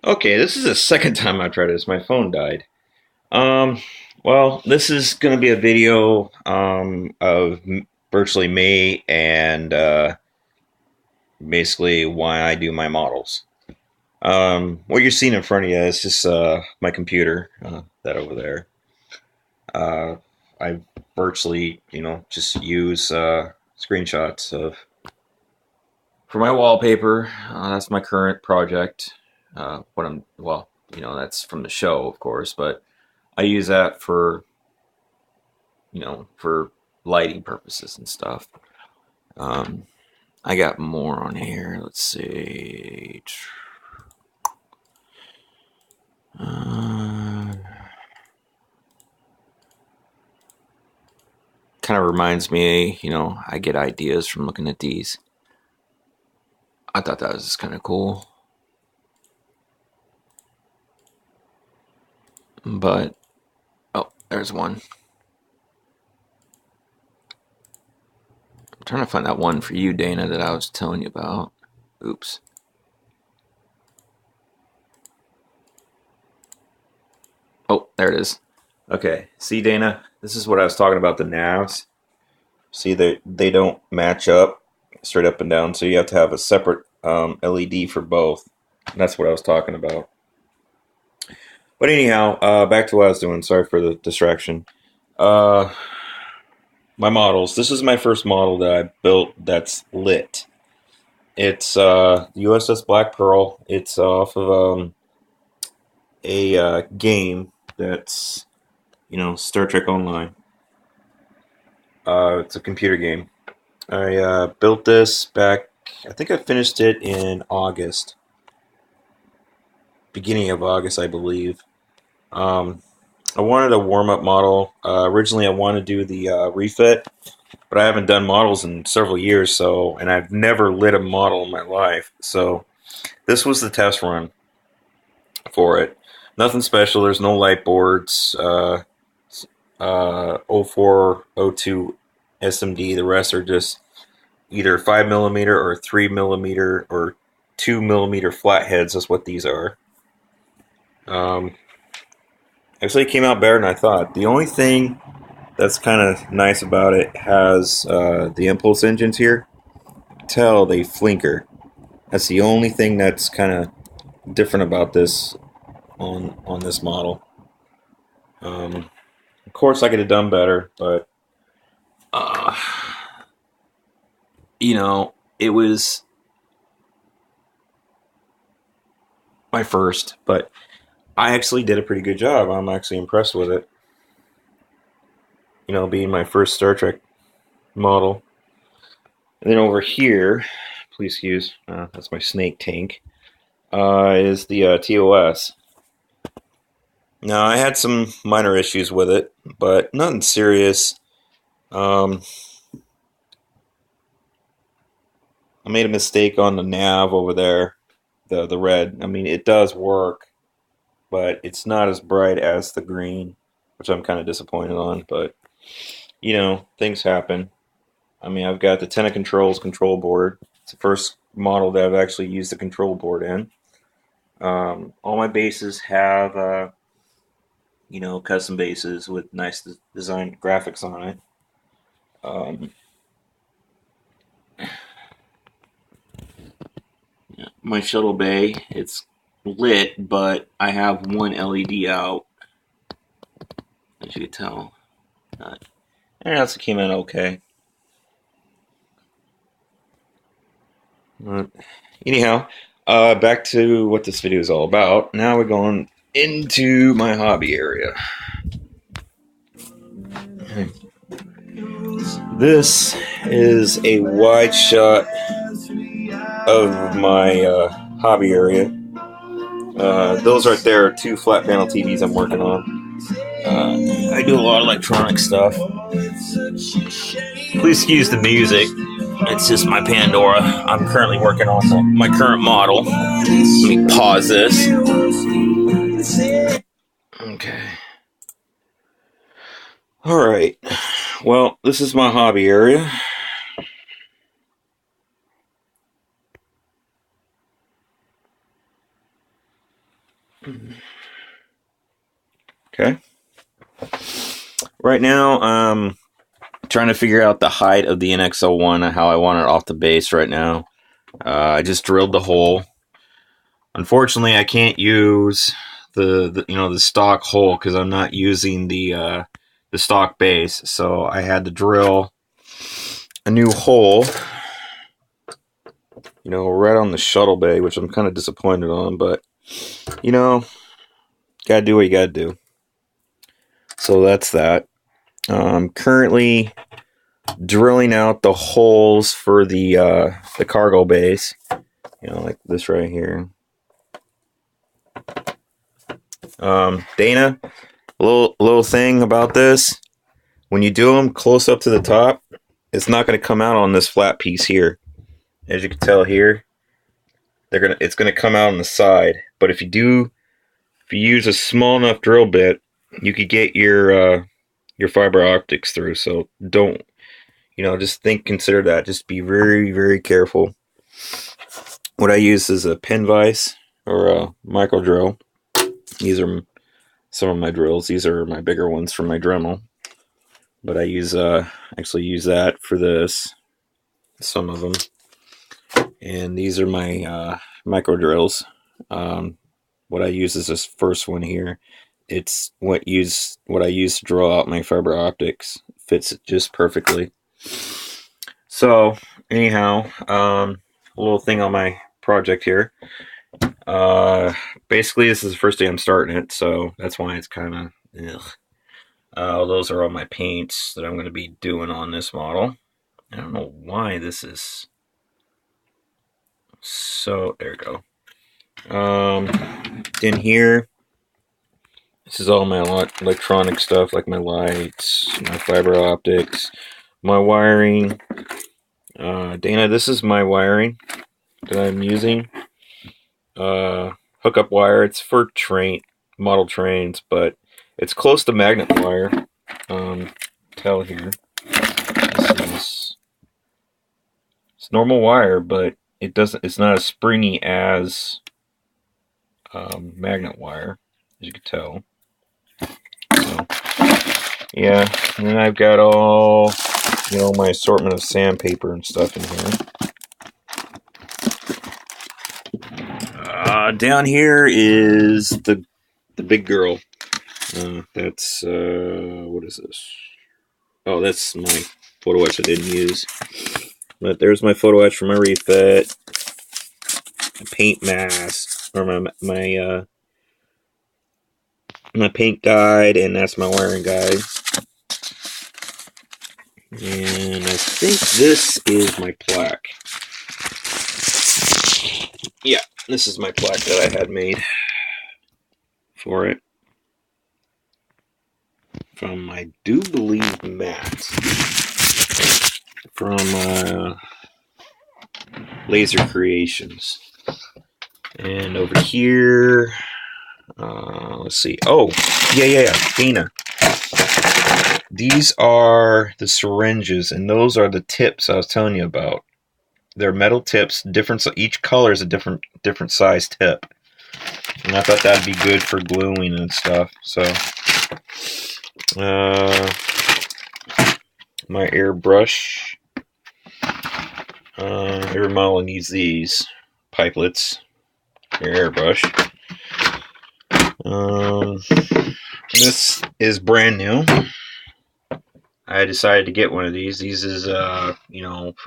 Okay, this is the second time I've tried this. My phone died. Um, well, this is going to be a video of virtually me and basically why I do my models. What you're seeing in front of you is just my computer, that over there. Uh, I virtually, just use screenshots of for my wallpaper. That's my current project. What I'm well, that's from the show, of course, but I use that for lighting purposes and stuff. Um, I got more on here. Let's see. Uh, Kind of reminds me, I get ideas from looking at these. I thought that was kind of cool. But, oh, there's one. I'm trying to find that one for you, Dana, that I was telling you about. Oops. Oh, there it is. Okay, see, Dana, this is what I was talking about, the navs. See, they don't match up straight up and down, so you have to have a separate LED for both. And that's what I was talking about. But anyhow, back to what I was doing. Sorry for the distraction. Uh, my models. This is my first model that I built that's lit. It's USS Black Pearl. It's off of a game that's Star Trek Online. It's a computer game. I built this back. I think I finished it in August, beginning of August, I believe. Um, I wanted a warm up model. Originally, I wanted to do the refit, but I haven't done models in several years, and I've never lit a model in my life. So this was the test run for it. Nothing special. There's no light boards. 04, 02 SMD. The rest are just either 5 millimeter or 3 millimeter or 2 millimeter flatheads. That's what these are. Um, Actually, it came out better than I thought. The only thing that's kind of nice about it has the impulse engines here. Tell they flinker. That's the only thing that's kind of different about this on this model. Of course, I could have done better, but uh, it was my first. But I actually did a pretty good job. I'm actually impressed with it. Being my first Star Trek model. And then over here, please excuse, that's my snake tank. Is the TOS. Now, I had some minor issues with it, but nothing serious. Um, I made a mistake on the nav over there, the red. I mean, it does work, but it's not as bright as the green, which I'm kind of disappointed on. But things happen. I mean, I've got the Tenna Controls control board. It's the first model that I've actually used the control board in. All my bases have custom bases with nice design graphics on it. Um, my shuttle bay, it's lit, but I have one LED out, as you can tell. Everything else came out okay. But anyhow, back to what this video is all about. Now we're going into my hobby area. This is a wide shot of my hobby area. Those right there are two flat panel TVs I'm working on. I do a lot of electronic stuff. Please excuse the music. It's just my Pandora. I'm currently working on my current model. Let me pause this. Okay. Alright. Well, this is my hobby area. Okay. Right now, trying to figure out the height of the NX01, how I want it off the base right now. I just drilled the hole. Unfortunately, I can't use the stock hole because I'm not using the stock base. So I had to drill a new hole, right on the shuttle bay, which I'm kind of disappointed on, but gotta do what you gotta do. So that's that. I'm currently drilling out the holes for the cargo base, like this right here. Dana, a little thing about this: when you do them close up to the top, it's not going to come out on this flat piece here. As you can tell here, it's gonna come out on the side. But if you use a small enough drill bit, you could get your fiber optics through. So don't, just consider that. Just be very, very careful. What I use is a pin vise or a micro drill. These are some of my drills. These are my bigger ones from my Dremel. But I actually use that for this. Some of them. And these are my micro drills. What I use is this first one here. It's what I use to draw out my fiber optics. Fits it just perfectly. So anyhow, a little thing on my project here. Basically, this is the first day I'm starting it, so that's why it's kind of those are all my paints that I'm going to be doing on this model. I don't know why this is so. There we go. In here, this is all my electronic stuff, like my lights, my fiber optics, my wiring. Dana, this is my wiring that I'm using. Hookup wire. It's for model trains, but it's close to magnet wire. Tell here. It's normal wire, but it's not as springy as magnet wire, as you can tell. So, yeah, and then I've got all my assortment of sandpaper and stuff in here. Down here is the big girl. That's what is this? Oh, that's my photo etch I didn't use. But there's my photo etch for my refit, my paint mask, or my paint guide, and that's my wiring guide. And I think this is my plaque. Yeah, this is my plaque that I had made for it. From, I do believe, Matt. From Laser Creations. And over here, let's see. Oh, yeah, Dana. These are the syringes, and those are the tips I was telling you about. They're metal tips, different. So each color is a different size tip, and I thought that'd be good for gluing and stuff. So, my airbrush. Every model needs these pipelets. Your airbrush. This is brand new. I decided to get one of these. These is, for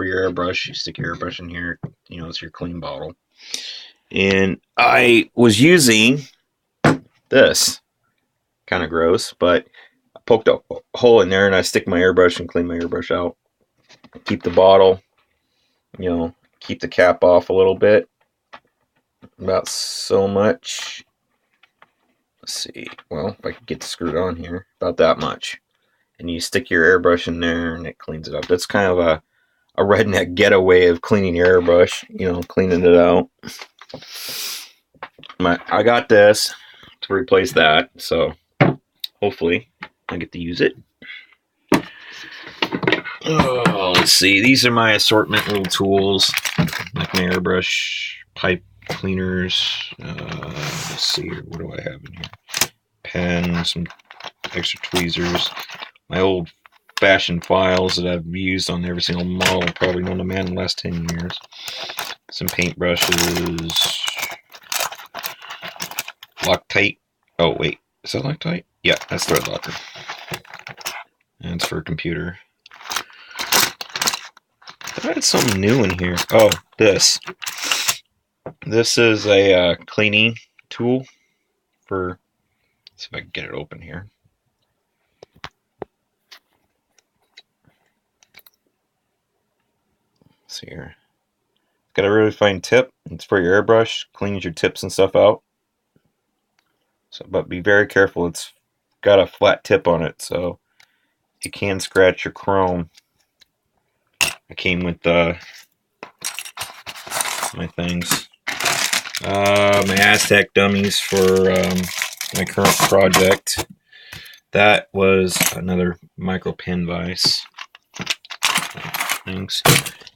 your airbrush. You stick your airbrush in here. It's your clean bottle. And I was using this. Kind of gross, but I poked a hole in there and I stick my airbrush and clean my airbrush out. Keep the bottle, keep the cap off a little bit. About so much. Let's see. Well, if I could get it screwed on here. About that much. And you stick your airbrush in there and it cleans it up. That's kind of a redneck getaway of cleaning your airbrush, cleaning it out. I got this to replace that, so hopefully I get to use it. Oh, let's see. These are my assortment little tools, like my airbrush, pipe cleaners, Let's see here. What do I have in here? Pen, some extra tweezers, my old-fashioned files that I've used on every single model, probably known to man in the last 10 years. Some paintbrushes. Loctite. Oh, wait. Is that Loctite? Yeah, that's Thread Locker. And it's for a computer. I had something new in here. Oh, this. This is a cleaning tool for... Let's see if I can get it open here. Let's see here. It's got a really fine tip. It's for your airbrush. Cleans your tips and stuff out. So, but be very careful. It's got a flat tip on it, so it can scratch your chrome. I came with my things. My Aztec dummies for my current project. That was another micro pen vise. Things.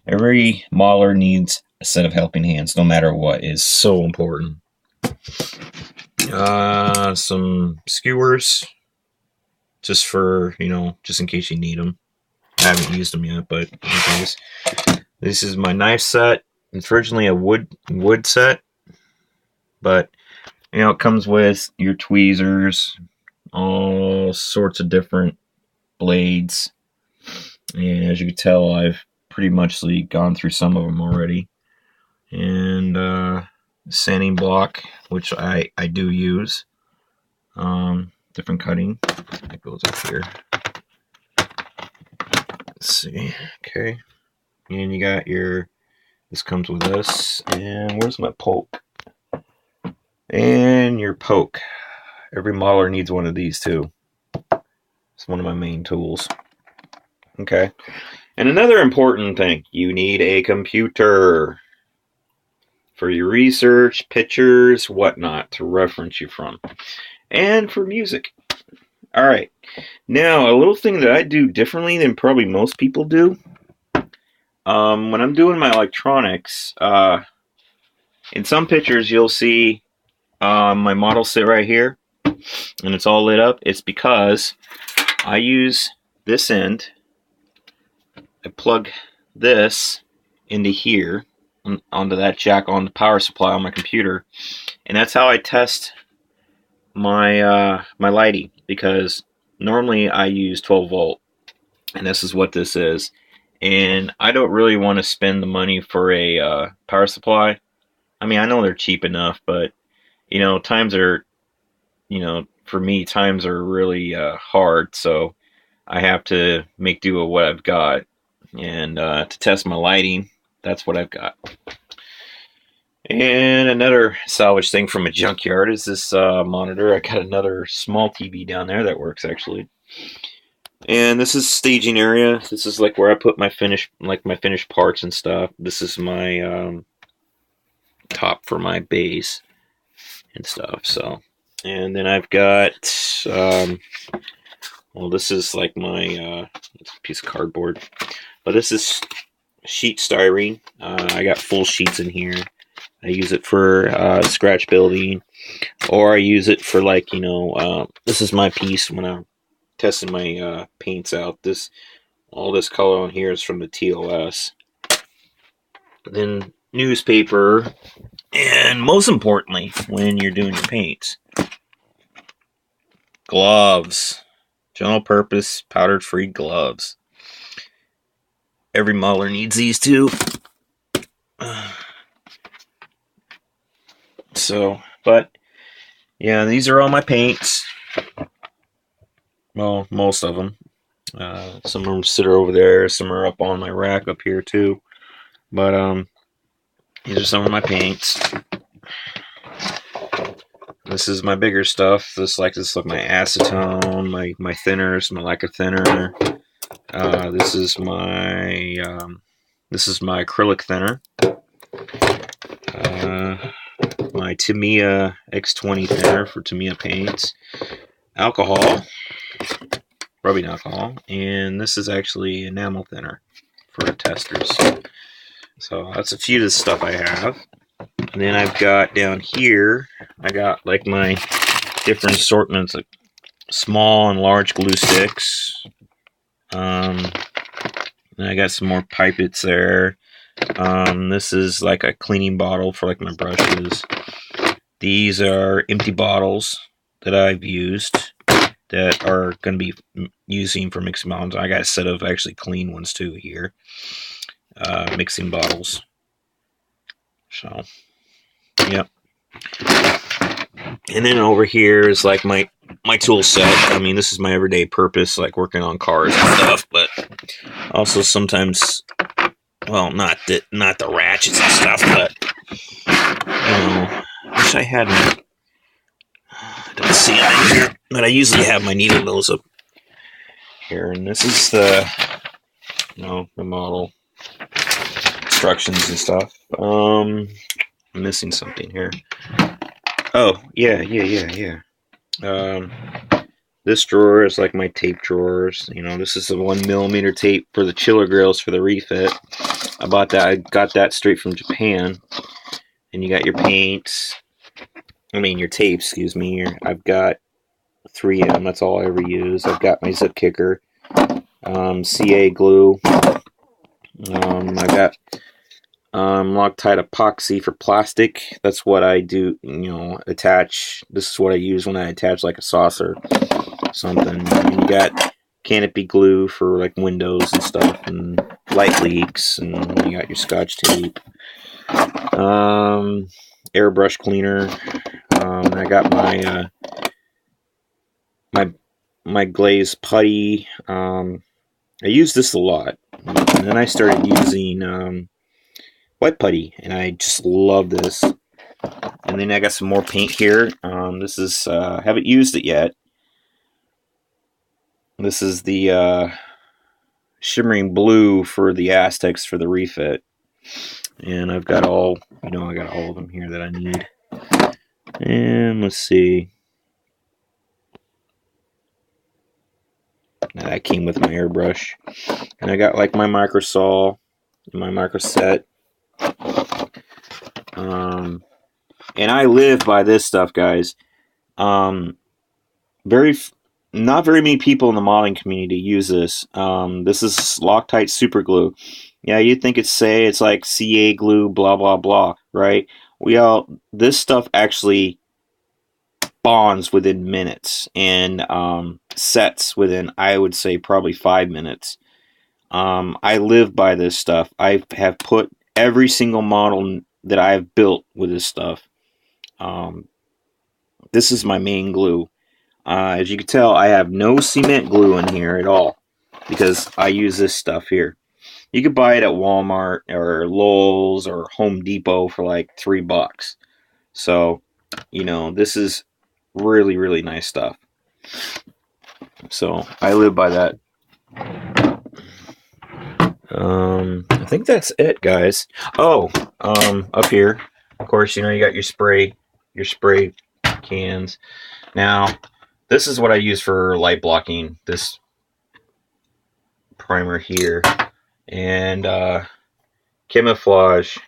Every modeler needs a set of helping hands, no matter what, is so important. Some skewers, just for, just in case you need them. I haven't used them yet, but in case. This is my knife set. It's originally a wood set, but it comes with your tweezers, all sorts of different blades, and as you can tell, I've pretty much gone through some of them already. And sanding block, which I do use. Different cutting. It goes up here. Let's see. Okay. And you got this comes with this. And where's my poke? And your poke. Every modeler needs one of these too. It's one of my main tools. Okay. And another important thing, you need a computer for your research, pictures, whatnot, to reference you from. And for music. Alright, now a little thing that I do differently than probably most people do. When I'm doing my electronics, in some pictures you'll see my model sit right here, and it's all lit up. It's because I use this end. I plug this into here, onto that jack on the power supply on my computer, and that's how I test my my lighting, because normally I use 12 volt, and this is what this is, and I don't really want to spend the money for a power supply. I mean, I know they're cheap enough, but times are, for me, times are really hard, so I have to make do with what I've got, and to test my lighting, that's what I've got. And another salvage thing from a junkyard is this monitor. I got another small TV down there that works actually. And this is staging area. This is like where I put my finished parts and stuff. This is my top for my base and stuff. So, and then I've got well, this is like my piece of cardboard, but this is sheet styrene. I got full sheets in here. I use it for scratch building, or I use it for this is my piece when I'm testing my paints out. All this color on here is from the TOS. Then newspaper, and most importantly, when you're doing your paints, gloves, general purpose powder free gloves. Every modeler needs these too. So, but yeah, these are all my paints. Well, most of them. Some of them sit over there. Some are up on my rack up here too. But these are some of my paints. This is my bigger stuff. This is like my acetone, my thinners, my lacquer thinner. This is my acrylic thinner. My Tamiya X20 thinner for Tamiya paints. Alcohol, rubbing alcohol, and this is actually enamel thinner for testers. So that's a few of the stuff I have. And then I've got down here, I got like my different assortments, like small and large glue sticks. And I got some more pipettes there. This is like a cleaning bottle for like my brushes. These are empty bottles that I've used that are going to be using for mixing bottles. I got a set of actually clean ones too here. Mixing bottles. So, yep. And then over here is like my tool set. I mean, this is my everyday purpose, like working on cars and stuff, but also sometimes, well, not the ratchets and stuff, but wish I had my, I don't see it in here, but I usually have my needle nose up here, and this is the model instructions and stuff. I'm missing something here. Oh, yeah. This drawer is like my tape drawers. This is the 1mm tape for the chiller grills for the refit. I bought that. I got that straight from Japan. And you got your paints. Your tapes, excuse me. I've got 3M. That's all I ever use. I've got my zip kicker. CA glue. I got Loctite epoxy for plastic. That's what I do, attach. This is what I use when I attach like a saucer, something. And you got canopy glue for like windows and stuff and light leaks, and you got your Scotch tape. Airbrush cleaner. I got my glaze putty. I use this a lot, and then I started using white putty, and I just love this. And then I got some more paint here. This is haven't used it yet. This is the shimmering blue for the Aztecs for the refit, and I've got all I got all of them here that I need. And let's see. Now that came with my airbrush, and I got like my micro saw, my micro set. And I live by this stuff, guys. Not very many people in the modeling community use this. This is Loctite super glue. Yeah, you'd think it's like CA glue, blah blah blah, right? This stuff actually bonds within minutes and sets within, I would say, probably 5 minutes. I live by this stuff. I have put every single model that I've built with this stuff. This is my main glue. As you can tell, I have no cement glue in here at all because I use this stuff here. You could buy it at Walmart or Lowe's or Home Depot for like $3. So, this is really, really nice stuff. So I live by that. I think that's it, guys. Oh, up here, of course, you got your spray cans. Now, this is what I use for light blocking, this primer here, and camouflage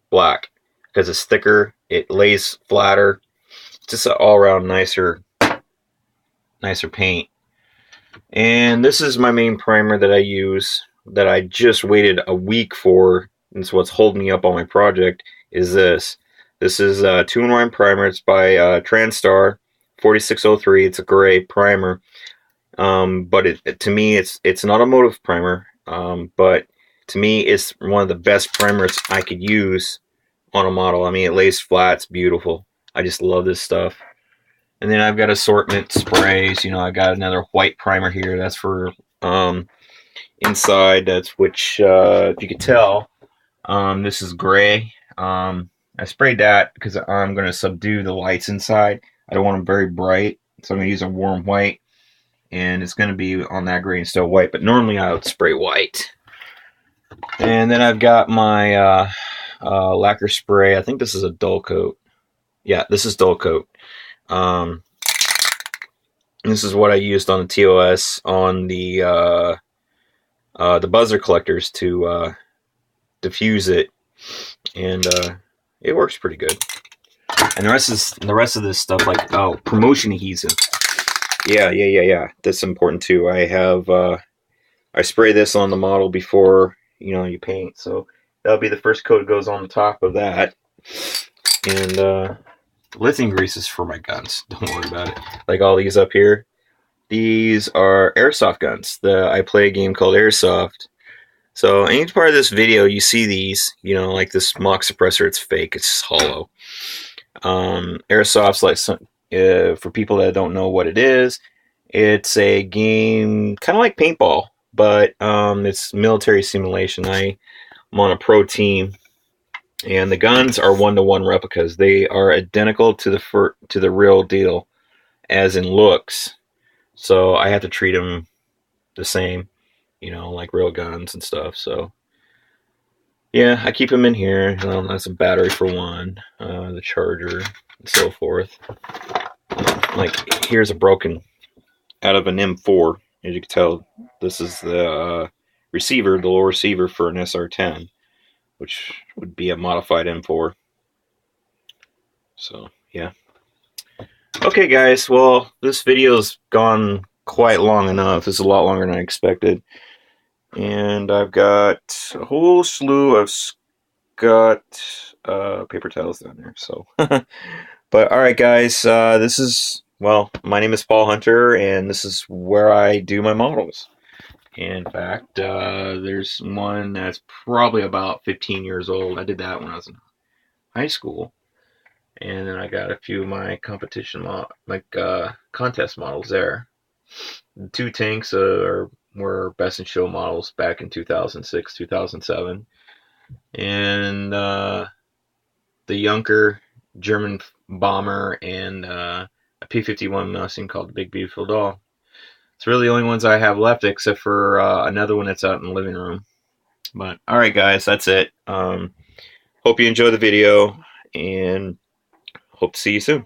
black, because it's thicker, it lays flatter, just an all-around nicer paint. And this is my main primer that I use, that I just waited a week for, and so what's holding me up on my project is this. This is a 2-in-1 primer. It's by Transtar 4603. It's a gray primer, but to me it's an automotive primer, but to me it's one of the best primers I could use on a model. It lays flat, it's beautiful. I just love this stuff. And then I've got assortment sprays. I got another white primer here. That's for inside. That's which, if you could tell, this is gray. I sprayed that because I'm going to subdue the lights inside. I don't want them very bright, so I'm going to use a warm white, and it's going to be on that gray and still white, but normally I would spray white. And then I've got my lacquer spray. I think this is a dull coat. Yeah, this is dull coat. This is what I used on the TOS on the buzzer collectors to diffuse it, and it works pretty good. And the rest of this stuff, like, oh, promotion adhesive. Yeah. That's important too. I have I spray this on the model before you paint, so that'll be the first coat that goes on the top of that. And lithium grease is for my guns. Don't worry about it. Like all these up here, these are airsoft guns. I play a game called Airsoft. So any part of this video you see these, like this mock suppressor, it's fake. It's just hollow. Airsoft's like for people that don't know what it is, it's a game kind of like paintball, but it's military simulation. I'm on a pro team, and the guns are 1-to-1 replicas. They are identical to the real deal, as in looks. So I have to treat them the same, like real guns and stuff. So yeah, I keep them in here. That's a battery for one, the charger, and so forth. Like here's a broken out of an M4. As you can tell, this is the receiver, the lower receiver for an SR10, which would be a modified M4. So yeah. Okay, guys. Well, this video's gone quite long enough. It's a lot longer than I expected. And I've got a whole slew of paper towels down there. So, but all right, guys. My name is Paul Hunter, and this is where I do my models. In fact, there's one that's probably about 15 years old. I did that when I was in high school. And then I got a few of my competition contest models there. The 2 tanks were best in show models back in 2006, 2007. And the Junker German bomber and a P-51 Mustang called the Big Beautiful Doll. It's really the only ones I have left, except for another one that's out in the living room. But alright, guys, that's it. Hope you enjoy the video, and hope to see you soon.